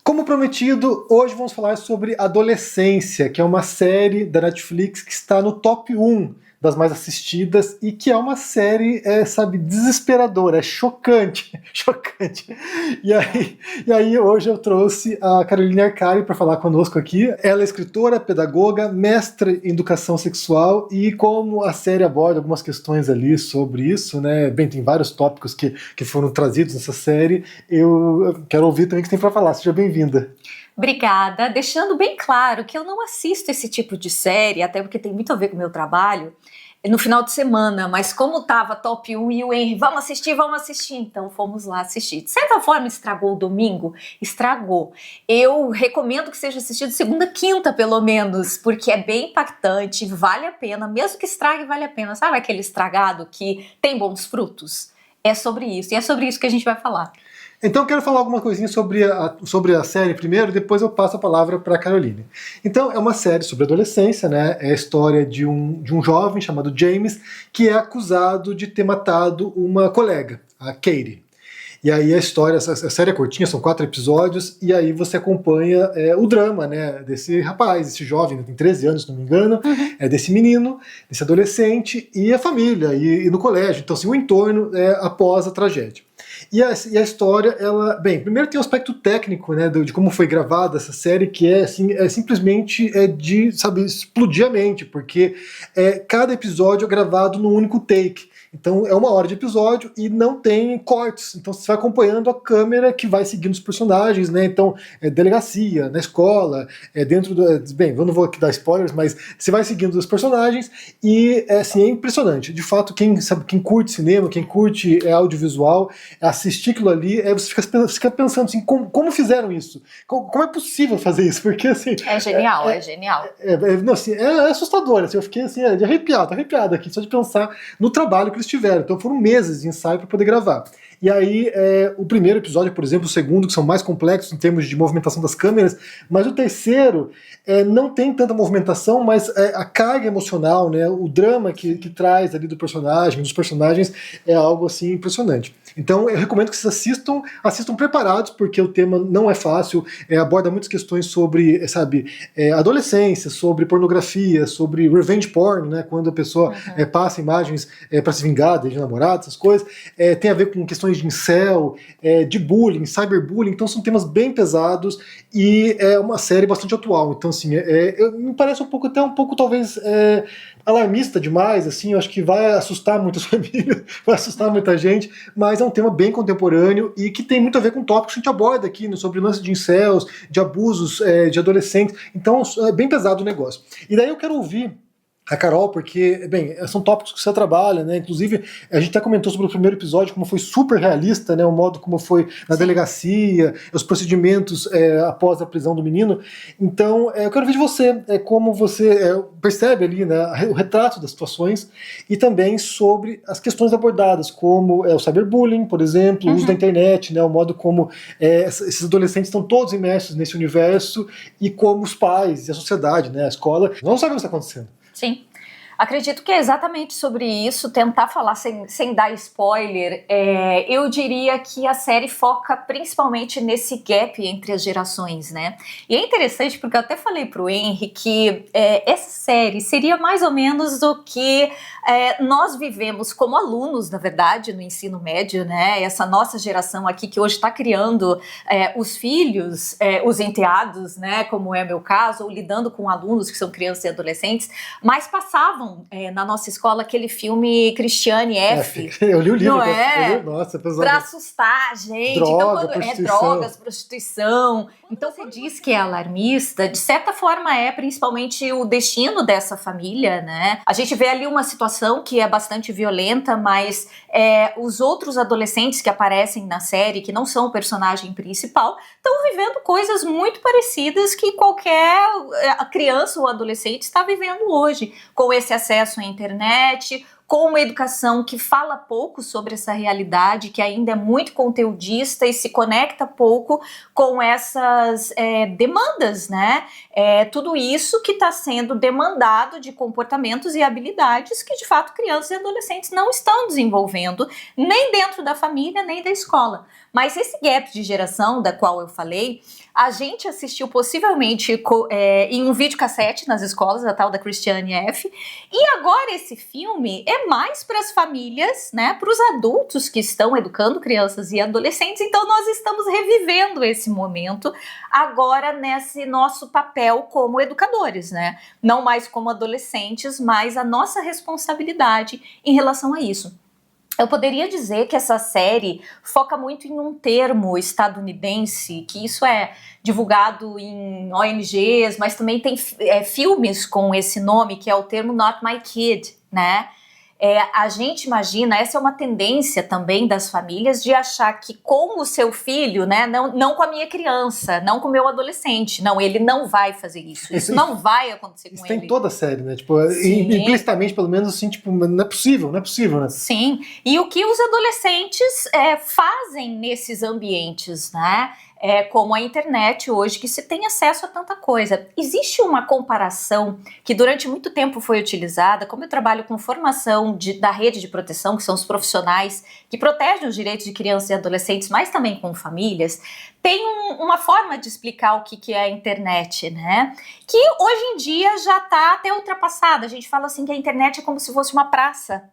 Como prometido, hoje vamos falar sobre Adolescência, que é uma série da Netflix que está no top 1 das mais assistidas e que é uma série, desesperadora, é chocante, chocante. E aí hoje eu trouxe a Caroline Arcari para falar conosco aqui. Ela é escritora, pedagoga, mestre em educação sexual e como a série aborda algumas questões ali sobre isso, né? Bem, tem vários tópicos que foram trazidos nessa série. Eu quero ouvir também o que você tem para falar. Seja bem-vinda. Obrigada, deixando bem claro que eu não assisto esse tipo de série, até porque tem muito a ver com o meu trabalho, no final de semana, mas como estava top 1 e o Henry, vamos assistir, então fomos lá assistir. De certa forma estragou o domingo? Estragou. Eu recomendo que seja assistido segunda, quinta pelo menos, porque é bem impactante, vale a pena, mesmo que estrague, vale a pena. Sabe aquele estragado que tem bons frutos? É sobre isso, e é sobre isso que a gente vai falar. Então eu quero falar alguma coisinha sobre a série primeiro, depois eu passo a palavra para a Caroline. Então é uma série sobre adolescência, né? É a história de um jovem chamado James que é acusado de ter matado uma colega, a Katie. E aí a história, a série é curtinha, são 4 episódios, e aí você acompanha o drama, né, desse rapaz, esse jovem, tem 13 anos, se não me engano, desse menino, desse adolescente, e a família, e no colégio, então assim, o entorno após a tragédia. E a história, ela, bem, primeiro tem o aspecto técnico, né, de como foi gravada essa série, que simplesmente de, explodir a mente, porque cada episódio é gravado num único take. Então é 1 hora de episódio e não tem cortes. Então você vai acompanhando a câmera que vai seguindo os personagens, né? Então delegacia, na escola, dentro do... Bem, eu não vou aqui dar spoilers, mas você vai seguindo os personagens e é impressionante. De fato, quem curte cinema, quem curte audiovisual, assistir aquilo ali, você fica pensando assim, como fizeram isso? Como é possível fazer isso? Porque assim... É genial, é genial. Não, assim, é assustador. Assim, eu fiquei assim, de arrepiado aqui, só de pensar no trabalho que eles tiveram. Então foram meses de ensaio para poder gravar. E aí, o primeiro episódio, por exemplo, o segundo, que são mais complexos em termos de movimentação das câmeras, mas o terceiro não tem tanta movimentação, mas a carga emocional, né, o drama que traz ali dos personagens, é algo assim impressionante. Então eu recomendo que vocês assistam preparados, porque o tema não é fácil, aborda muitas questões sobre, adolescência, sobre pornografia, sobre revenge porn, né, quando a pessoa passa imagens para se vingar de namorado, essas coisas, tem a ver com questões de incel, de bullying, cyberbullying, então são temas bem pesados e é uma série bastante atual. Então, assim, me parece um pouco talvez alarmista demais, assim, eu acho que vai assustar muitas famílias, vai assustar muita gente, mas é um tema bem contemporâneo e que tem muito a ver com tópicos que a gente aborda aqui, né, sobre o lance de incels, de abusos de adolescentes, então é bem pesado o negócio. E daí eu quero ouvir a Carol, porque, bem, são tópicos que você trabalha, né? Inclusive, a gente até comentou sobre o primeiro episódio, como foi super realista, né? O modo como foi na delegacia, os procedimentos após a prisão do menino. Então, eu quero ver de você, como você percebe ali, né, o retrato das situações e também sobre as questões abordadas, como o cyberbullying, por exemplo, o uso da internet, né? O modo como esses adolescentes estão todos imersos nesse universo e como os pais e a sociedade, né? A escola, não sabem o que está acontecendo. Sim. Acredito que é exatamente sobre isso, tentar falar sem dar spoiler. Eu diria que a série foca principalmente nesse gap entre as gerações, né? E é interessante porque eu até falei pro Henry que essa série seria mais ou menos o que nós vivemos como alunos, na verdade, no ensino médio, né? Essa nossa geração aqui que hoje está criando os filhos, os enteados, né? Como é meu caso, ou lidando com alunos que são crianças e adolescentes, mas passavam na nossa escola aquele filme Cristiane F. Eu li o livro. Não é? Nossa, pra assustar a gente. Drogas, prostituição. Então você diz que é alarmista, de certa forma principalmente o destino dessa família, né? A gente vê ali uma situação que é bastante violenta, mas os outros adolescentes que aparecem na série, que não são o personagem principal, estão vivendo coisas muito parecidas que qualquer criança ou adolescente está vivendo hoje, com esse acesso à internet, com uma educação que fala pouco sobre essa realidade, que ainda é muito conteudista e se conecta pouco com essas demandas, né? Tudo isso que está sendo demandado de comportamentos e habilidades que, de fato, crianças e adolescentes não estão desenvolvendo, nem dentro da família, nem da escola. Mas esse gap de geração da qual eu falei, a gente assistiu possivelmente em um videocassete nas escolas, a tal da Christiane F. E agora esse filme é mais para as famílias, né, para os adultos que estão educando crianças e adolescentes. Então nós estamos revivendo esse momento agora nesse nosso papel como educadores, né? Não mais como adolescentes, mas a nossa responsabilidade em relação a isso. Eu poderia dizer que essa série foca muito em um termo estadunidense, que isso é divulgado em ONGs, mas também tem filmes com esse nome, que é o termo Not My Kid, né? A gente imagina, essa é uma tendência também das famílias de achar que com o seu filho, né, não com a minha criança, não com o meu adolescente, não, ele não vai fazer isso não vai acontecer com ele. Isso tem toda a série, né, tipo, implicitamente pelo menos assim, tipo, não é possível, né? Sim, e o que os adolescentes fazem nesses ambientes, né, como a internet hoje, que se tem acesso a tanta coisa. Existe uma comparação que durante muito tempo foi utilizada, como eu trabalho com formação da rede de proteção, que são os profissionais que protegem os direitos de crianças e adolescentes, mas também com famílias, tem uma forma de explicar o que é a internet, né? Que hoje em dia já está até ultrapassada. A gente fala assim que a internet é como se fosse uma praça.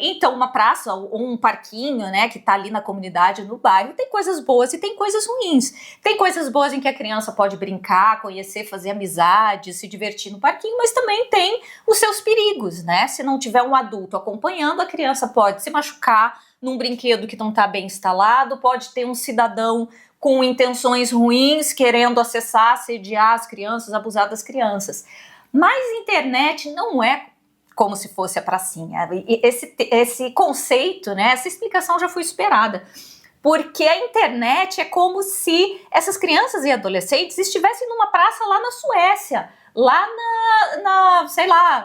Então uma praça ou um parquinho, né, que tá ali na comunidade, no bairro, tem coisas boas e tem coisas ruins. Tem coisas boas em que a criança pode brincar, conhecer, fazer amizade, se divertir no parquinho, mas também tem os seus perigos, né? Se não tiver um adulto acompanhando, a criança pode se machucar num brinquedo que não tá bem instalado, pode ter um cidadão com intenções ruins, querendo acessar, assediar as crianças, abusar das crianças. Mas internet não é como se fosse a pracinha. Esse conceito, né, essa explicação já foi superada. Porque a internet é como se essas crianças e adolescentes estivessem numa praça lá na Suécia, lá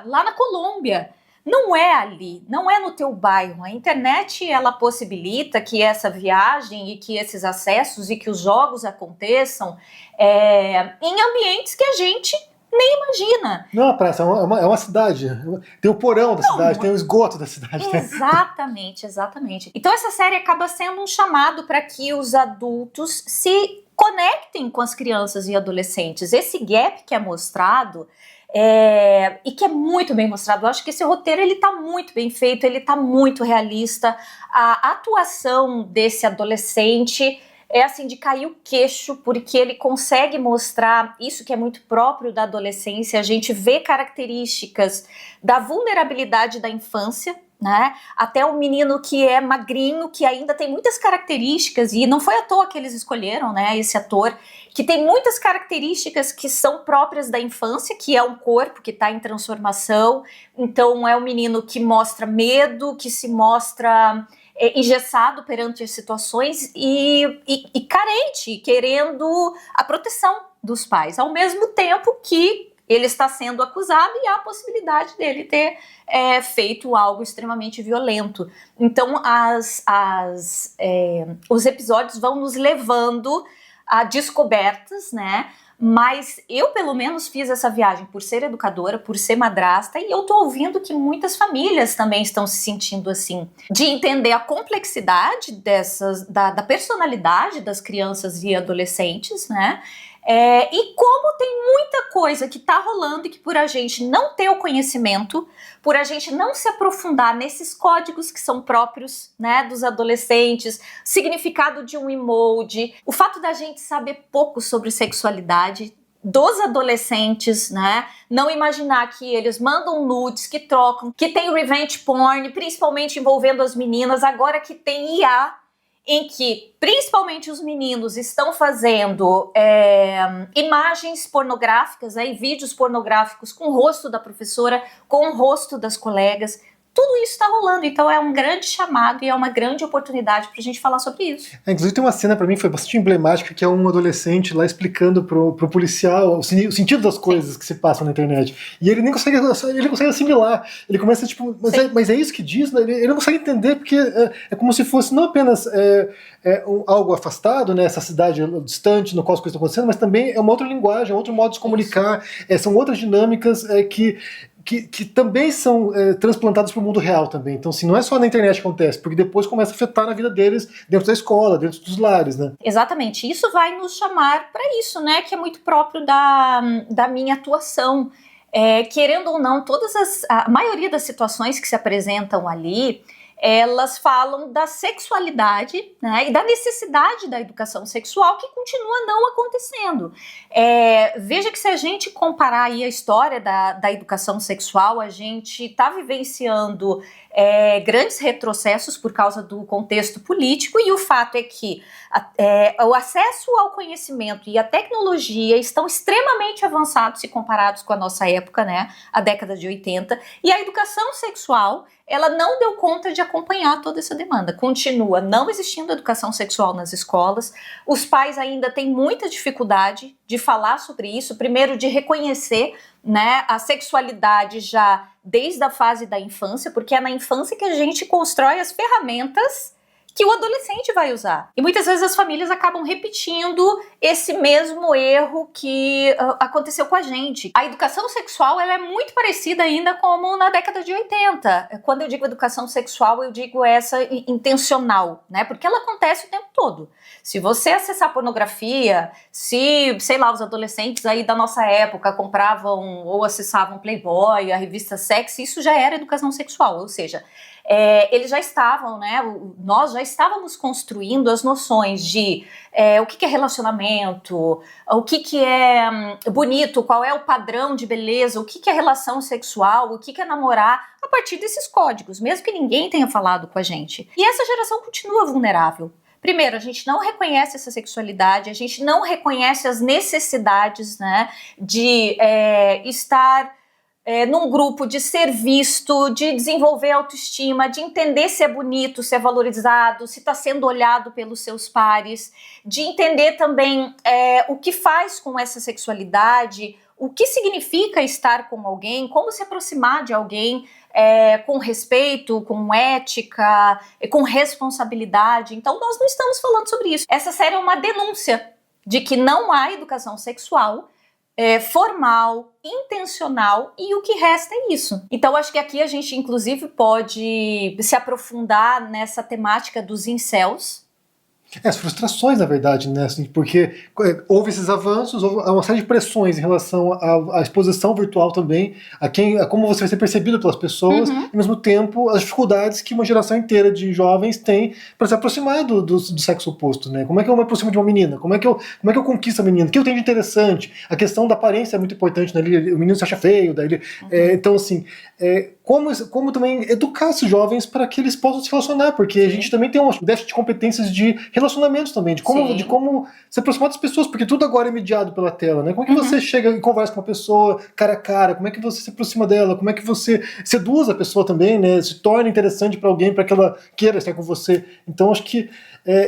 lá na Colômbia. Não é ali, não é no teu bairro. A internet, ela possibilita que essa viagem e que esses acessos e que os jogos aconteçam em ambientes que a gente nem imagina. Não é uma praça, é uma cidade. Tem o porão da cidade, tem o esgoto da cidade. Exatamente. Então essa série acaba sendo um chamado para que os adultos se conectem com as crianças e adolescentes. Esse gap que é mostrado e que é muito bem mostrado. Eu acho que esse roteiro ele tá muito bem feito, ele tá muito realista. A atuação desse adolescente é assim de cair o queixo, porque ele consegue mostrar isso que é muito próprio da adolescência. A gente vê características da vulnerabilidade da infância, né? Até um menino que é magrinho, que ainda tem muitas características, e não foi à toa que eles escolheram, né, esse ator, que tem muitas características que são próprias da infância, que é um corpo que está em transformação. Então é um menino que mostra medo, que se mostra engessado perante as situações e carente, querendo a proteção dos pais, ao mesmo tempo que ele está sendo acusado e há a possibilidade dele ter feito algo extremamente violento. Então os episódios vão nos levando a descobertas, né? Mas eu, pelo menos, fiz essa viagem por ser educadora, por ser madrasta, e eu tô ouvindo que muitas famílias também estão se sentindo assim, de entender a complexidade da personalidade das crianças e adolescentes, né? E como tem muita coisa que tá rolando e que por a gente não ter o conhecimento, por a gente não se aprofundar nesses códigos que são próprios, né, dos adolescentes, significado de um emoji, o fato da gente saber pouco sobre sexualidade dos adolescentes, né, não imaginar que eles mandam nudes, que trocam, que tem revenge porn, principalmente envolvendo as meninas, agora que tem IA, em que principalmente os meninos estão fazendo imagens pornográficas, e vídeos pornográficos com o rosto da professora, com o rosto das colegas. Tudo isso está rolando, então é um grande chamado e é uma grande oportunidade para a gente falar sobre isso. Inclusive tem uma cena para mim que foi bastante emblemática, que é um adolescente lá explicando pro policial o sentido das coisas que se passam na internet. E ele nem consegue, assimilar. Ele começa tipo, mas é isso que diz? Ele não consegue entender, porque é como se fosse não apenas algo afastado, né, essa cidade distante no qual as coisas estão acontecendo, mas também é uma outra linguagem, é outro modo de se comunicar, são outras dinâmicas que que também são transplantados para o mundo real também. Então, assim, não é só na internet que acontece, porque depois começa a afetar na vida deles dentro da escola, dentro dos lares, né? Exatamente. Isso vai nos chamar para isso, né? Que é muito próprio da minha atuação. Querendo ou não, a maioria das situações que se apresentam ali, elas falam da sexualidade, né, e da necessidade da educação sexual que continua não acontecendo. Veja que se a gente comparar aí a história da educação sexual, a gente está vivenciando grandes retrocessos por causa do contexto político, e o fato é que o acesso ao conhecimento e a tecnologia estão extremamente avançados se comparados com a nossa época, né, a década de 80, e a educação sexual, ela não deu conta de acompanhar toda essa demanda. Continua não existindo educação sexual nas escolas, os pais ainda têm muita dificuldade de falar sobre isso, primeiro de reconhecer, né, a sexualidade já desde a fase da infância, porque é na infância que a gente constrói as ferramentas que o adolescente vai usar. E muitas vezes as famílias acabam repetindo esse mesmo erro que aconteceu com a gente. A educação sexual, ela é muito parecida ainda como na década de 80. Quando eu digo educação sexual, eu digo essa intencional, né? Porque ela acontece o tempo todo. Se você acessar pornografia, se, sei lá, os adolescentes aí da nossa época compravam ou acessavam Playboy, a revista Sex, isso já era educação sexual, ou seja, eles já estavam, né? Nós já estávamos construindo as noções de o que é relacionamento, o que é bonito, qual é o padrão de beleza, o que é relação sexual, o que é namorar, a partir desses códigos, mesmo que ninguém tenha falado com a gente. E essa geração continua vulnerável. Primeiro, a gente não reconhece essa sexualidade, a gente não reconhece as necessidades, né, de estar num grupo, de ser visto, de desenvolver autoestima, de entender se é bonito, se é valorizado, se está sendo olhado pelos seus pares, de entender também o que faz com essa sexualidade, o que significa estar com alguém, como se aproximar de alguém com respeito, com ética, com responsabilidade. Então nós não estamos falando sobre isso. Essa série é uma denúncia de que não há educação sexual formal, intencional, e o que resta é isso. Então acho que aqui a gente inclusive pode se aprofundar nessa temática dos incels. As frustrações, na verdade, né? Assim, porque houve esses avanços, houve uma série de pressões em relação à exposição virtual também, a como você vai ser percebido pelas pessoas, e ao mesmo tempo as dificuldades que uma geração inteira de jovens tem para se aproximar do sexo oposto, né? Como é que eu me aproximo de uma menina? Como é que eu conquisto a menina? O que eu tenho de interessante? A questão da aparência é muito importante, né? O menino se acha feio, daí então assim, como também educar esses jovens para que eles possam se relacionar, porque a gente também tem um déficit de competências de relacionamentos também, de como se aproximar das pessoas, porque tudo agora é mediado pela tela, né? Como é que você chega e conversa com uma pessoa cara a cara, como é que você se aproxima dela, como é que você seduz a pessoa também, né? Se torna interessante para alguém, para que ela queira estar com você. Então acho que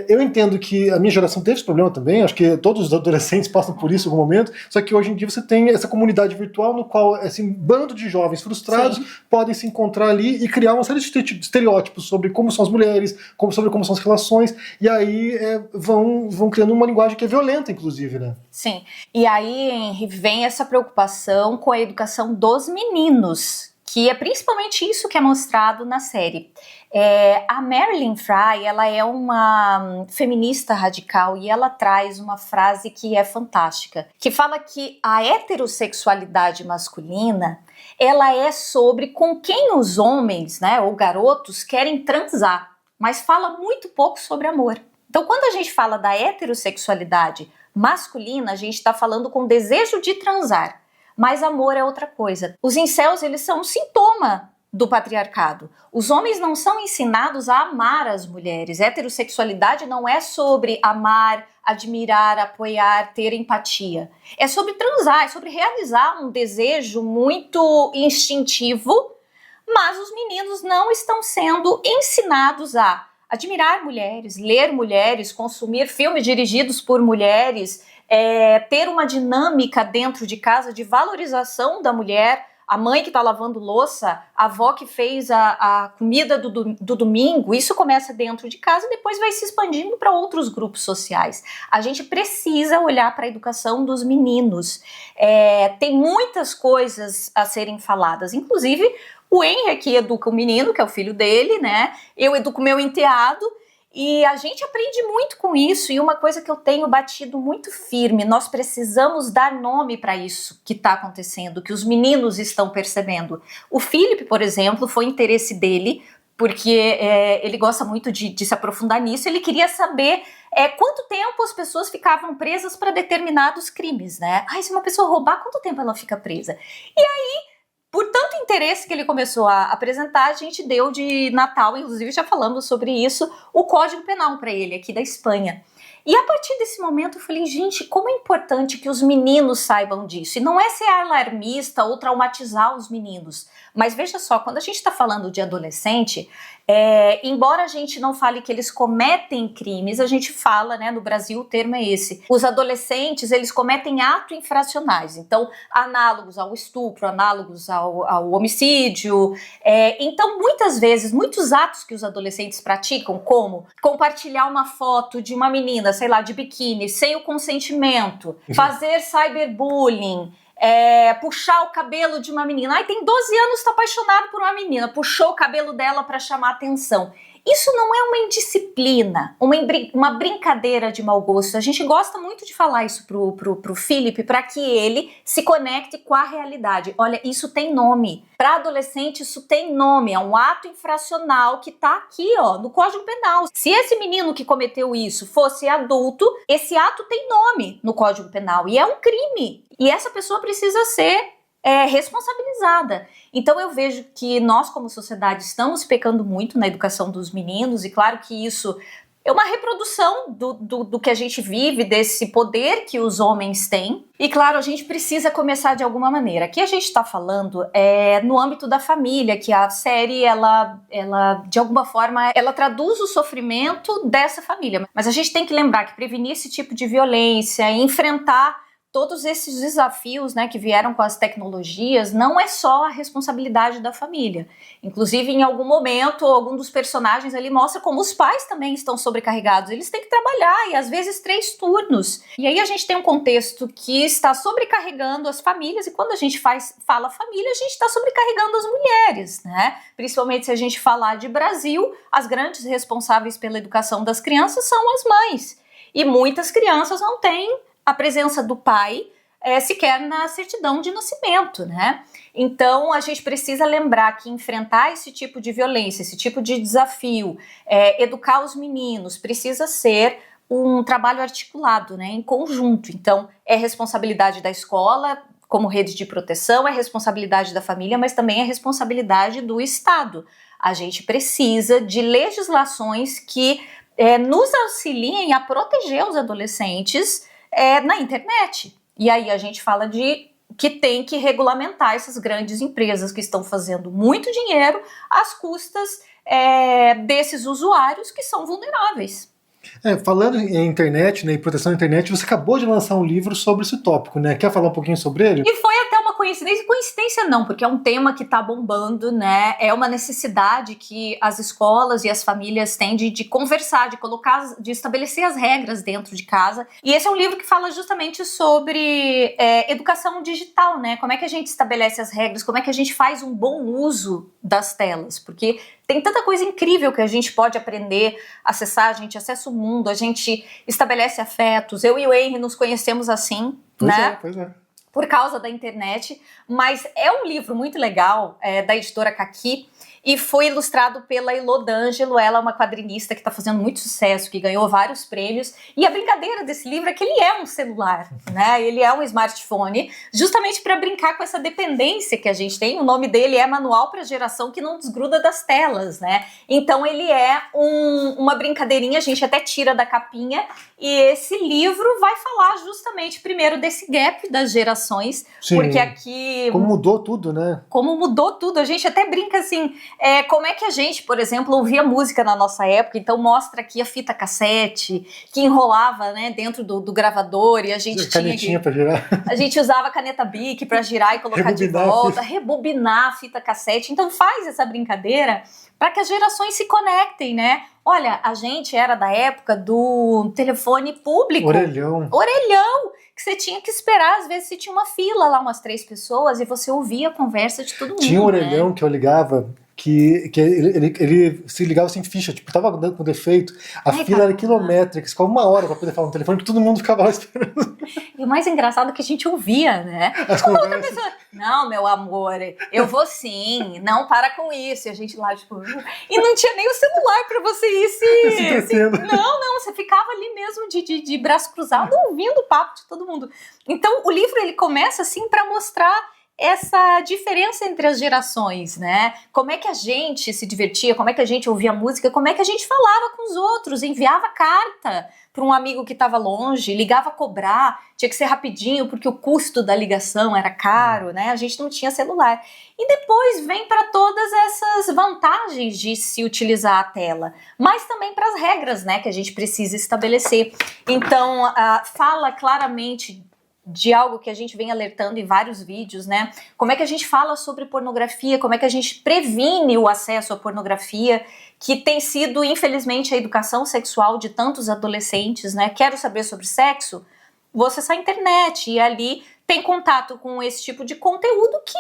eu entendo que a minha geração teve esse problema também, acho que todos os adolescentes passam por isso em algum momento, só que hoje em dia você tem essa comunidade virtual no qual esse bando de jovens frustrados podem se encontrar ali e criar uma série de estereótipos sobre como são as mulheres, sobre como são as relações, e aí vão criando uma linguagem que é violenta, inclusive, né? Sim, e aí, Henry, vem essa preocupação com a educação dos meninos, que é principalmente isso que é mostrado na série. A Marilyn Frye, ela é uma feminista radical e ela traz uma frase que é fantástica, que fala que a heterossexualidade masculina, ela é sobre com quem os homens, né, ou garotos querem transar, mas fala muito pouco sobre amor. Então, quando a gente fala da heterossexualidade masculina, a gente está falando com desejo de transar, mas amor é outra coisa. Os incels, eles são um sintoma do patriarcado. Os homens não são ensinados a amar as mulheres. A heterossexualidade não é sobre amar, admirar, apoiar, ter empatia. É sobre transar, é sobre realizar um desejo muito instintivo, mas os meninos não estão sendo ensinados a admirar mulheres, ler mulheres, consumir filmes dirigidos por mulheres, ter uma dinâmica dentro de casa de valorização da mulher, a mãe que está lavando louça, a avó que fez a comida do domingo. Isso começa dentro de casa e depois vai se expandindo para outros grupos sociais. A gente precisa olhar para a educação dos meninos. Tem muitas coisas a serem faladas, inclusive o Henry aqui educa o menino, que é o filho dele, né? Eu educo meu enteado. E a gente aprende muito com isso, e uma coisa que eu tenho batido muito firme, nós precisamos dar nome para isso que está acontecendo, que os meninos estão percebendo. O Felipe, por exemplo, foi interesse dele, porque ele gosta muito de se aprofundar nisso, ele queria saber quanto tempo as pessoas ficavam presas para determinados crimes, né? Se uma pessoa roubar, quanto tempo ela fica presa? E aí, por tanto interesse que ele começou a apresentar, a gente deu de Natal, inclusive já falamos sobre isso, o Código Penal para ele, aqui da Espanha. E a partir desse momento eu falei, gente, como é importante que os meninos saibam disso. E não é ser alarmista ou traumatizar os meninos. Mas veja só, quando a gente está falando de adolescente, embora a gente não fale que eles cometem crimes, a gente fala, né, no Brasil o termo é esse. Os adolescentes, eles cometem atos infracionais. Então, análogos ao estupro, análogos ao homicídio. Então, muitas vezes, muitos atos que os adolescentes praticam, como compartilhar uma foto de uma menina, sei lá, de biquíni, sem o consentimento, fazer cyberbullying, puxar o cabelo de uma menina. Tem 12 anos, tá apaixonado por uma menina, puxou o cabelo dela para chamar atenção. Isso não é uma indisciplina, uma brincadeira de mau gosto. A gente gosta muito de falar isso pro Felipe, para que ele se conecte com a realidade. Olha, isso tem nome. Para adolescente, isso tem nome. É um ato infracional que tá aqui, ó, no Código Penal. Se esse menino que cometeu isso fosse adulto, esse ato tem nome no Código Penal e é um crime. E essa pessoa precisa ser responsabilizada. Então eu vejo que nós como sociedade estamos pecando muito na educação dos meninos, e claro que isso é uma reprodução do que a gente vive, desse poder que os homens têm. E claro, a gente precisa começar de alguma maneira. Aqui a gente está falando no âmbito da família, que a série, ela de alguma forma, ela traduz o sofrimento dessa família. Mas a gente tem que lembrar que prevenir esse tipo de violência, enfrentar todos esses desafios, né, que vieram com as tecnologias, não é só a responsabilidade da família. Inclusive, em algum momento, algum dos personagens ali mostra como os pais também estão sobrecarregados. Eles têm que trabalhar, e às vezes 3 turnos. E aí a gente tem um contexto que está sobrecarregando as famílias, e quando a gente fala família, a gente está sobrecarregando as mulheres, né? Principalmente se a gente falar de Brasil, as grandes responsáveis pela educação das crianças são as mães. E muitas crianças não têm a presença do pai sequer na certidão de nascimento, né? Então a gente precisa lembrar que enfrentar esse tipo de violência, esse tipo de desafio, educar os meninos, precisa ser um trabalho articulado, né, em conjunto. Então é responsabilidade da escola como rede de proteção, é responsabilidade da família, mas também é responsabilidade do Estado. A gente precisa de legislações que nos auxiliem a proteger os adolescentes na internet. E aí a gente fala de que tem que regulamentar essas grandes empresas que estão fazendo muito dinheiro às custas desses usuários que são vulneráveis. Falando em internet, né, em proteção da internet, você acabou de lançar um livro sobre esse tópico, né? Quer falar um pouquinho sobre ele? E foi até uma coincidência não, porque é um tema que está bombando, né? É uma necessidade que as escolas e as famílias têm de conversar, de estabelecer as regras dentro de casa. E esse é um livro que fala justamente sobre educação digital, né? Como é que a gente estabelece as regras, como é que a gente faz um bom uso das telas, porque tem tanta coisa incrível que a gente pode aprender, acessar, a gente acessa o mundo, a gente estabelece afetos. Eu e o Henry nos conhecemos assim, né? Pois é. Por causa da internet, mas é um livro muito legal, da editora Caqui, e foi ilustrado pela Elô D'Angelo. Ela é uma quadrinista que está fazendo muito sucesso, que ganhou vários prêmios, e a brincadeira desse livro é que ele é um celular, né? Ele é um smartphone, justamente para brincar com essa dependência que a gente tem. O nome dele é Manual para Geração que Não Desgruda das Telas, né? Então ele é uma brincadeirinha, a gente até tira da capinha, e esse livro vai falar justamente primeiro desse gap das gerações. Sim, porque aqui... Como mudou tudo, né? Como mudou tudo, a gente até brinca assim, como é que a gente, por exemplo, ouvia música na nossa época. Então mostra aqui a fita cassete que enrolava, né, dentro do gravador, e a gente canetinha para girar. A gente usava caneta Bic para girar e colocar de volta, rebobinar a fita cassete. Então faz essa brincadeira para que as gerações se conectem, né? Olha, a gente era da época do telefone público. Orelhão. Que você tinha que esperar, às vezes você tinha uma fila lá, umas 3 pessoas, e você ouvia a conversa de todo mundo. Tinha um orelhão, né, que eu ligava, que ele se ligava sem ficha, tipo, tava dando com defeito, a fila era quilométrica, ficava 1 hora pra poder falar no telefone, porque todo mundo ficava lá esperando. E o mais engraçado é que a gente ouvia, né? As conversas. Pessoa, não, meu amor, eu vou sim, não para com isso. E a gente lá, tipo... E não tinha nem o celular pra você ir se Não, você ficava ali mesmo de braço cruzado, ouvindo o papo de todo mundo. Então, o livro, ele começa assim pra mostrar essa diferença entre as gerações, né? Como é que a gente se divertia, como é que a gente ouvia música, como é que a gente falava com os outros, enviava carta para um amigo que estava longe, ligava a cobrar, tinha que ser rapidinho porque o custo da ligação era caro, né? A gente não tinha celular. E depois vem para todas essas vantagens de se utilizar a tela, mas também para as regras, né, que a gente precisa estabelecer. Então, fala claramente de algo que a gente vem alertando em vários vídeos, né? Como é que a gente fala sobre pornografia, como é que a gente previne o acesso à pornografia, que tem sido, infelizmente, a educação sexual de tantos adolescentes, né? Quero saber sobre sexo? Vou acessar a internet e ali tem contato com esse tipo de conteúdo que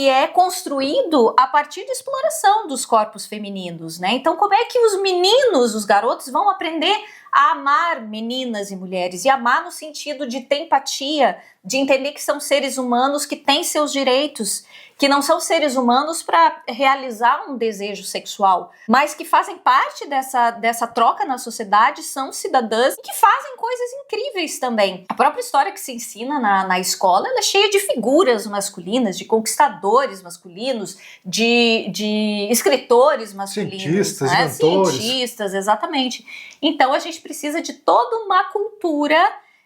é construído a partir de exploração dos corpos femininos, né? Então, como é que os meninos, os garotos, vão aprender a amar meninas e mulheres, e amar no sentido de ter empatia, de entender que são seres humanos que têm seus direitos, que não são seres humanos para realizar um desejo sexual, mas que fazem parte dessa troca na sociedade, são cidadãs e que fazem coisas incríveis também. A própria história que se ensina na escola, ela é cheia de figuras masculinas, de conquistadores masculinos, de escritores masculinos. Cientistas, né? inventores. Cientistas, exatamente. Então a gente precisa de toda uma cultura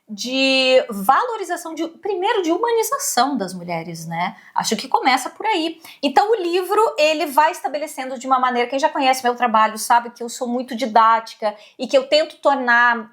de valorização, primeiro de humanização das mulheres, né? Acho que começa por aí. Então o livro, ele vai estabelecendo de uma maneira, quem já conhece meu trabalho sabe que eu sou muito didática e que eu tento tornar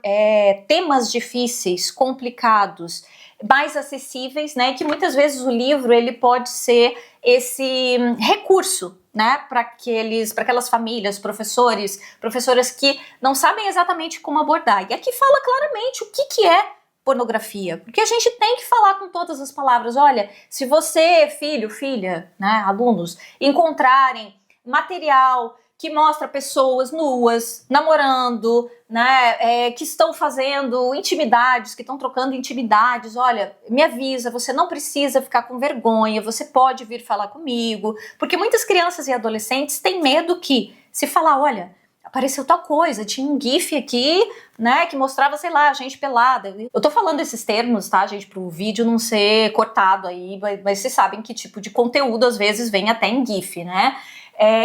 temas difíceis, complicados, mais acessíveis, né? Que muitas vezes o livro, ele pode ser esse recurso, né, para aquelas famílias, professoras que não sabem exatamente como abordar. E aqui fala claramente o que é pornografia, porque a gente tem que falar com todas as palavras. Olha, se você, filho, filha, né, alunos, encontrarem material que mostra pessoas nuas, namorando, né, que estão fazendo intimidades, que estão trocando intimidades, olha, me avisa, você não precisa ficar com vergonha, você pode vir falar comigo, porque muitas crianças e adolescentes têm medo que, se falar, olha, apareceu tal coisa, tinha um gif aqui, né, que mostrava, sei lá, gente pelada. Eu tô falando esses termos, tá, gente, pro vídeo não ser cortado aí, mas vocês sabem que tipo de conteúdo às vezes vem até em gif, né?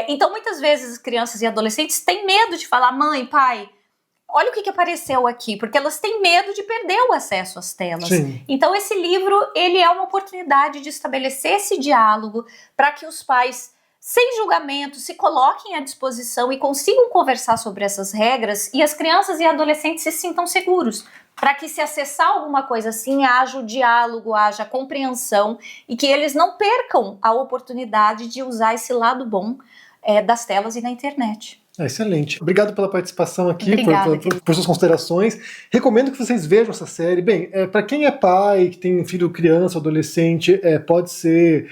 Então muitas vezes as crianças e adolescentes têm medo de falar, mãe, pai, olha o que apareceu aqui, porque elas têm medo de perder o acesso às telas. Sim. Então esse livro, ele é uma oportunidade de estabelecer esse diálogo para que os pais, sem julgamento, se coloquem à disposição e consigam conversar sobre essas regras e as crianças e adolescentes se sintam seguros, para que se acessar alguma coisa assim, haja o diálogo, haja a compreensão e que eles não percam a oportunidade de usar esse lado bom das telas e da internet. Excelente. Obrigado pela participação aqui, Obrigada, por suas considerações. Recomendo que vocês vejam essa série. Bem, para quem é pai, que tem um filho criança, adolescente, pode ser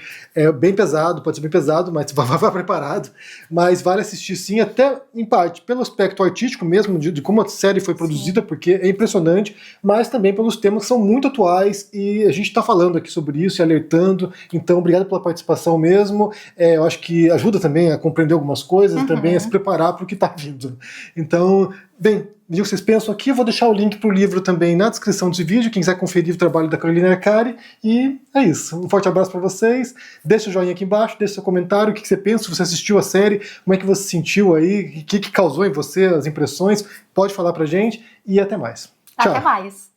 bem pesado, mas vá preparado. Mas vale assistir sim, até em parte pelo aspecto artístico mesmo, de como a série foi produzida, porque é impressionante, mas também pelos temas que são muito atuais e a gente está falando aqui sobre isso e alertando. Então, obrigado pela participação mesmo. Eu acho que ajuda também a compreender algumas coisas, também a se preparar para o que está vindo. Então, bem, o que vocês pensam aqui, eu vou deixar o link para o livro também na descrição desse vídeo, quem quiser conferir o trabalho da Carolina Arcari, e é isso. Um forte abraço para vocês, deixa o joinha aqui embaixo, deixa seu comentário, o que você pensa, se você assistiu a série, como é que você se sentiu aí, o que causou em você, as impressões, pode falar pra gente, e até mais. Tchau. Até mais.